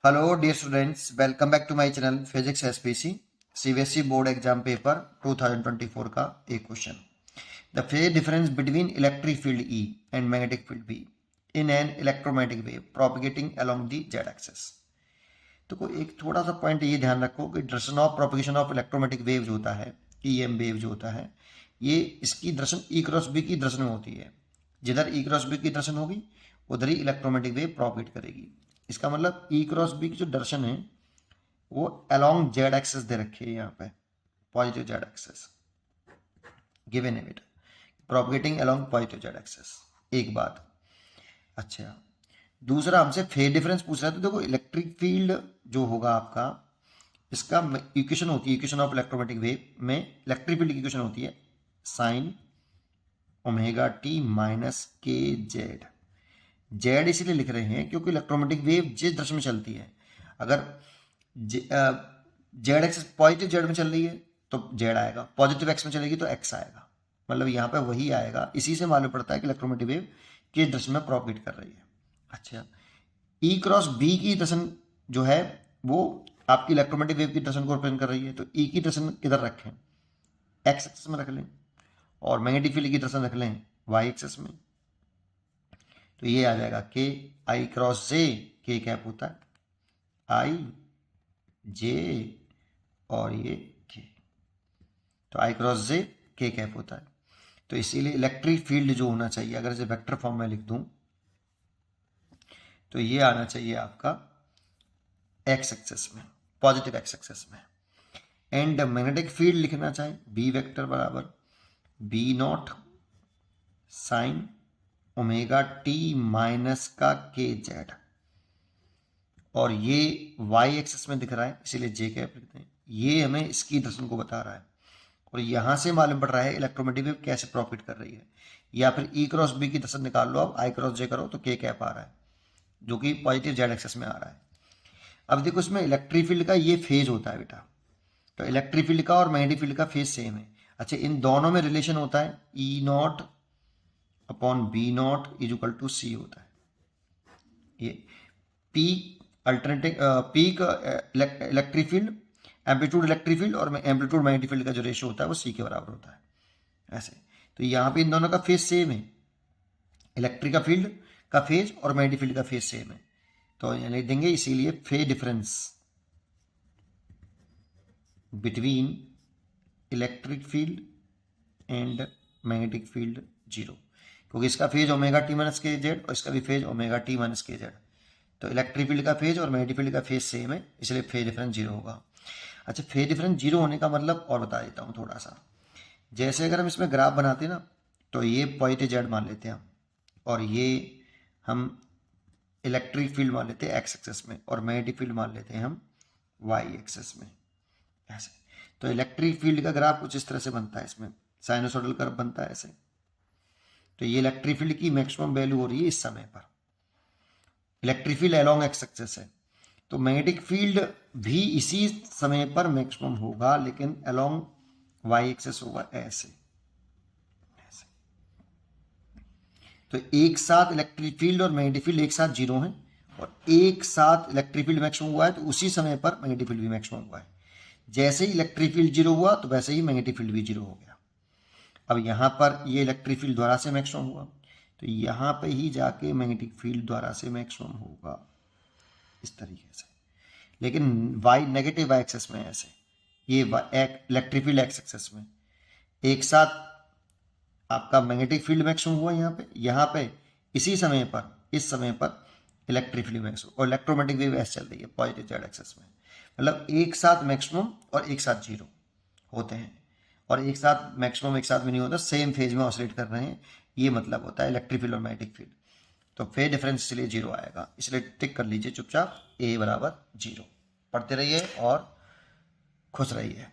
Hello dear students, welcome back to my channel Physics SPC CBSE board exam paper 2024 का एक question. The phase difference between electric field E and magnetic field B in an electromagnetic wave propagating along the Z axis. तो एक थोड़ा सा point ये ध्यान रखो कि direction of propagation of electromagnetic wave जो होता है, EM वेव जो होता है, ये इसकी डायरेक्शन E क्रॉस B की डायरेक्शन में होती है। जिधर E क्रॉस B की डायरेक्शन होगी उधर ही इलेक्ट्रोमैग्नेटिक वेव प्रोपगेट करेगी। इसका मतलब E क्रॉस B की जो डायरेक्शन है वो अलोंग जेड एक्सिस दे रखी है, यहाँ पे पॉजिटिव जेड एक्सिस गिवन है बेटा, propagating along positive Z axis. एक बात। अच्छा, दूसरा हमसे फेज डिफरेंस पूछ रहा है। तो देखो इलेक्ट्रिक फील्ड जो होगा आपका, इसका इक्वेशन होती है, इक्वेशन ऑफ इलेक्ट्रोमैग्नेटिक वेव में इलेक्ट्रिक फील्ड की इक्वेशन होती है साइन ओमेगा टी माइनस के जेड। जेड इसलिए लिख रहे हैं क्योंकि इलेक्ट्रोमैग्नेटिक वेव जिस दिशा में चलती है, अगर जेड एक्स पॉजिटिव जेड में चल रही है तो जेड आएगा, पॉजिटिव एक्स में चलेगी तो एक्स आएगा। मतलब यहाँ पे वही आएगा। इसी से मालूम पड़ता है कि इलेक्ट्रोमैग्नेटिक वेव किस दिशा में प्रोपगेट कर रही है। अच्छा, ई क्रॉस बी की दिशा जो है वो आपकी इलेक्ट्रोमैग्नेटिक वेव की दिशा को रिप्रेजेंट कर रही है। तो ई की दिशा किधर रखें, एक्स एक्सिस में रख लें, और मैग्नेटिक फील्ड की दिशा रख लें वाई एक्सिस में। तो ये आ जाएगा के आई क्रॉस जे, के कैप होता है आई जे और ये के, तो आई क्रॉस जे के कैप होता है। तो इसीलिए इलेक्ट्रिक फील्ड जो होना चाहिए, अगर इसे वेक्टर फॉर्म में लिख दूं तो ये आना चाहिए आपका एक्स एक्सिस में, पॉजिटिव एक्स एक्सिस में। एंड मैग्नेटिक फील्ड लिखना चाहे बी वेक्टर बराबर B naught sine omega T minus का के जेड, और ये वाई एक्सिस में दिख रहा है इसीलिए जे कैप लिखते हैं। ये हमें इसकी दर्शन को बता रहा है, और यहां से मालूम पड़ रहा है इलेक्ट्रोमैग्नेटिक वेव कैसे प्रॉफिट कर रही है। या फिर ई क्रॉस बी की दर्शन निकाल लो, आप आई क्रॉस जे करो तो के कैप आ रहा है जो कि पॉजिटिव जेड एक्सिस में आ रहा है। अब देखो इसमें इलेक्ट्रिक फील्ड का ये फेज होता है बेटा, तो इलेक्ट्रिक फील्ड का और मैग्नेटिक फील्ड का फेज सेम है। अच्छा, इन दोनों में रिलेशन होता है E naught upon B naught is equal to C होता है। ये peak alternating peak electric field, amplitude electric field और एम्पलीट्यूड मैग्नेटिक फील्ड का जो रेशियो होता है वो सी के बराबर होता है ऐसे। तो यहाँ पे इन दोनों का फेज सेम है, इलेक्ट्रिक का फील्ड का फेज और मैग्नेटिक फील्ड का फेज सेम है। तो यहाँ लिख देंगे इसीलिए phase difference between electric field and magnetic field zero, क्योंकि इसका फेज ओमेगा टी माइनस के जेड और इसका भी फेज ओमेगा टी माइनस के जेड। तो इलेक्ट्रिक फील्ड का फेज और मैग्नेटिक फील्ड का फेज सेम है, इसलिए फेज डिफरेंस जीरो होगा। अच्छा, फेज डिफरेंस जीरो होने का मतलब और बता देता हूँ थोड़ा सा। जैसे अगर हम इसमें ग्राफ बनाते हैं ना, तो ये पॉजिटिव जेड मान लेते हैं हम, और ये हम इलेक्ट्रिक फील्ड मान लेते हैं एक्स एक्सिस में, और मैग्नेटिक फील्ड मान लेते हैं हम वाई एक्सिस में ऐसे। तो इलेक्ट्रिक फील्ड का ग्राफ कुछ इस तरह से बनता है, इसमें साइनोसॉइडल कर्व बनता है ऐसे। तो ये इलेक्ट्रिक फील्ड की मैक्सिमम वैल्यू हो रही है इस समय पर, electric field along x axis है। तो मैग्नेटिक फील्ड भी इसी समय पर मैक्सिमम होगा, लेकिन अलोंग वाई एक्सिस होगा ऐसे। तो एक साथ इलेक्ट्रिक फील्ड और मैग्नेटिक फील्ड एक साथ जीरो हैं, और एक साथ इलेक्ट्रिक फील्ड मैक्सिमम हुआ है तो उसी समय पर मैग्नेटिक फील्ड भी मैक्सिमम हुआ है। जैसे ही इलेक्ट्रिक फील्ड जीरो हुआ तो वैसे ही मैग्नेटिक फील्ड भी जीरो हो गया। अब यहाँ पर ये इलेक्ट्रिक फील्ड द्वारा से मैक्सिमम हुआ, तो यहाँ पे ही जाके मैग्नेटिक फील्ड द्वारा से मैक्सिमम होगा इस तरीके से। लेकिन वाई नेगेटिव वाई एक्सेस में ऐसे, ये इलेक्ट्रिक फील्ड एक्स एक्सेस में एक साथ आपका मैग्नेटिक फील्ड मैक्सिमम हुआ यहाँ पे इसी समय पर, इस समय पर इलेक्ट्रिक फील्ड मैक्सिमम, और इलेक्ट्रोमैग्नेटिक वेव ऐसे चल रही है पॉजिटिव जेड एक्सेस में। मतलब एक साथ मैक्सिमम और एक साथ जीरो होते हैं, और एक साथ मैक्सिमम एक साथ भी नहीं होता, सेम फेज में ऑसिलेट कर रहे हैं। ये मतलब होता है इलेक्ट्रिक फील्ड और मैग्नेटिक फील्ड। तो फेज डिफरेंस इसलिए जीरो आएगा, इसलिए टिक कर लीजिए चुपचाप ए बराबर जीरो। पढ़ते रहिए और खुश रहिए।